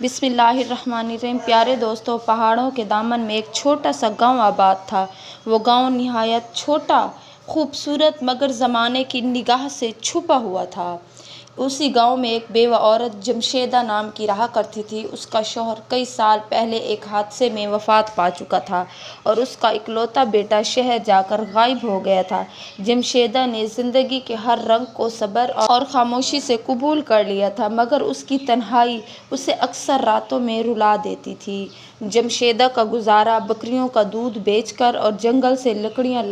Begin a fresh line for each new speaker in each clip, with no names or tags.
बिस्मिल्लाहिर्रहमानिर्रहीम। प्यारे दोस्तों, पहाड़ों के दामन में एक छोटा सा गांव आबाद था। वो गांव निहायत छोटा, खूबसूरत मगर ज़माने की निगाह से छुपा हुआ था। उसी गांव में एक बेवा औरत जमशेदा नाम की रहा करती थी। उसका शौहर कई साल पहले एक हादसे में वफ़ात पा चुका था और उसका इकलौता बेटा शहर जाकर गायब हो गया था। जमशेदा ने ज़िंदगी के हर रंग को सब्र और खामोशी से कबूल कर लिया था, मगर उसकी तन्हाई उसे अक्सर रातों में रुला देती थी। जमशेदा का गुजारा बकरियों का दूध बेचकर और जंगल से लकड़ियाँ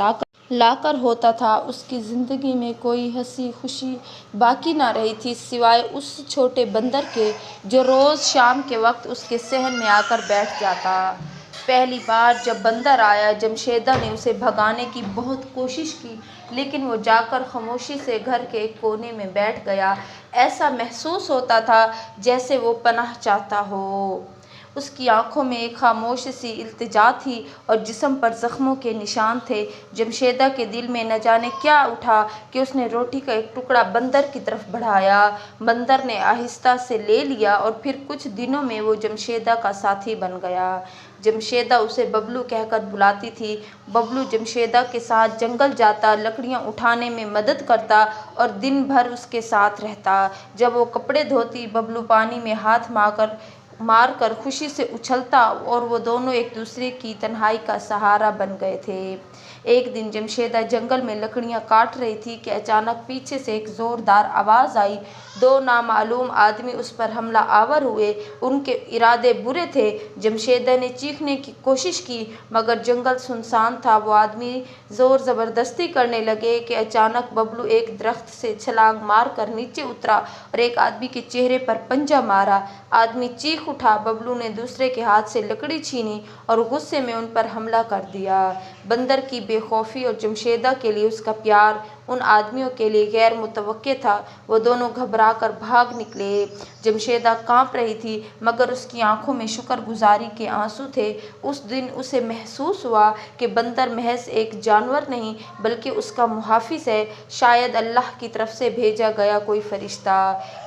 लाकर होता था। उसकी ज़िंदगी में कोई हंसी खुशी बाकी ना रही थी, सिवाय उस छोटे बंदर के जो रोज़ शाम के वक्त उसके सहन में आकर बैठ जाता। पहली बार जब बंदर आया, जमशेदा ने उसे भगाने की बहुत कोशिश की, लेकिन वो जाकर खामोशी से घर के एक कोने में बैठ गया। ऐसा महसूस होता था जैसे वो पनाह चाहता हो। उसकी आंखों में एक खामोश सी इल्तिजा थी और जिस्म पर जख्मों के निशान थे। जमशेदा के दिल में न जाने क्या उठा कि उसने रोटी का एक टुकड़ा बंदर की तरफ बढ़ाया। बंदर ने आहिस्ता से ले लिया और फिर कुछ दिनों में वो जमशेदा का साथी बन गया। जमशेदा उसे बबलू कहकर बुलाती थी। बबलू जमशेदा के साथ जंगल जाता, लकड़ियाँ उठाने में मदद करता और दिन भर उसके साथ रहता। जब वो कपड़े धोती, बबलू पानी में हाथ मारकर खुशी से उछलता और वो दोनों एक दूसरे की तन्हाई का सहारा बन गए थे। एक दिन जमशेदा जंगल में लकड़ियाँ काट रही थी कि अचानक पीछे से एक ज़ोरदार आवाज़ आई। दो नामालूम आदमी उस पर हमला आवर हुए। उनके इरादे बुरे थे। जमशेदा ने चीखने की कोशिश की, मगर जंगल सुनसान था। वो आदमी ज़ोर ज़बरदस्ती करने लगे कि अचानक बबलू एक दरख्त से छलांग मार कर नीचे उतरा और एक आदमी के चेहरे पर पंजा मारा। आदमी चीख उठा। बबलू ने दूसरे के हाथ से लकड़ी छीनी और गुस्से में उन पर हमला कर दिया। बंदर की बेखौफी और जमशेदा के लिए उसका प्यार उन आदमियों के लिए गैर मुतवक्के था। वो दोनों घबरा कर भाग निकले। जमशेदा कांप रही थी, मगर उसकी आंखों में शुक्रगुजारी के आंसू थे। उस दिन उसे महसूस हुआ कि बंदर महज एक जानवर नहीं, बल्कि उसका मुहाफिज है, शायद अल्लाह की तरफ से भेजा गया कोई फरिश्ता।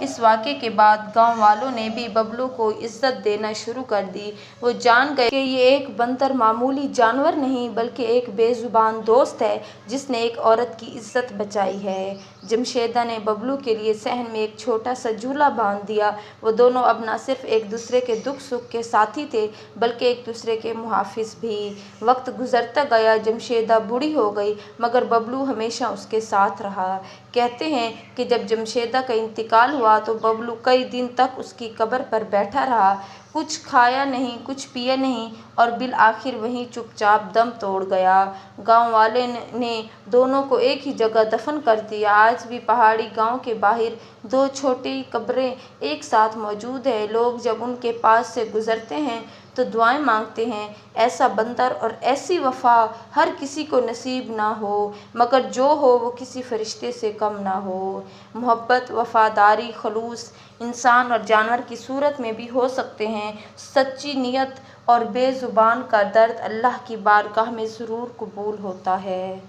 इस वाक़े के बाद गांव वालों ने भी बबलू को इज्जत देना शुरू कर दी। वो जान गए कि ये एक बंदर मामूली जानवर नहीं, बल्कि एक बेजुबान दोस्त है जिसने एक औरत की इज्जत बचाई है। जमशेदा ने बबलू के लिए सहन में एक छोटा सा झूला बांध दिया। वो दोनों अब न सिर्फ एक दूसरे के दुख सुख के साथी थे, बल्कि एक दूसरे के मुहाफिज भी। वक्त गुजरता गया, जमशेदा बूढ़ी हो गई, मगर बबलू हमेशा उसके साथ रहा। कहते हैं कि जब जमशेदा का इंतकाल हुआ तो बबलू कई दिन तक उसकी कब्र पर बैठा रहा। कुछ खाया नहीं, कुछ पिया नहीं और बिल आखिर वहीं चुपचाप दम तोड़ गया। गांव वाले ने दोनों को एक ही जगह दफन कर दिया। आज भी पहाड़ी गांव के बाहर दो छोटी कब्रें एक साथ मौजूद है। लोग जब उनके पास से गुजरते हैं तो दुआएं मांगते हैं। ऐसा बंदर और ऐसी वफा हर किसी को नसीब ना हो, मगर जो हो वो किसी फरिश्ते से कम ना हो। मोहब्बत, वफादारी, खलूस इंसान और जानवर की सूरत में भी हो सकते हैं। सच्ची नीयत और बेजुबान का दर्द अल्लाह की बारगाह में ज़रूर कबूल होता है।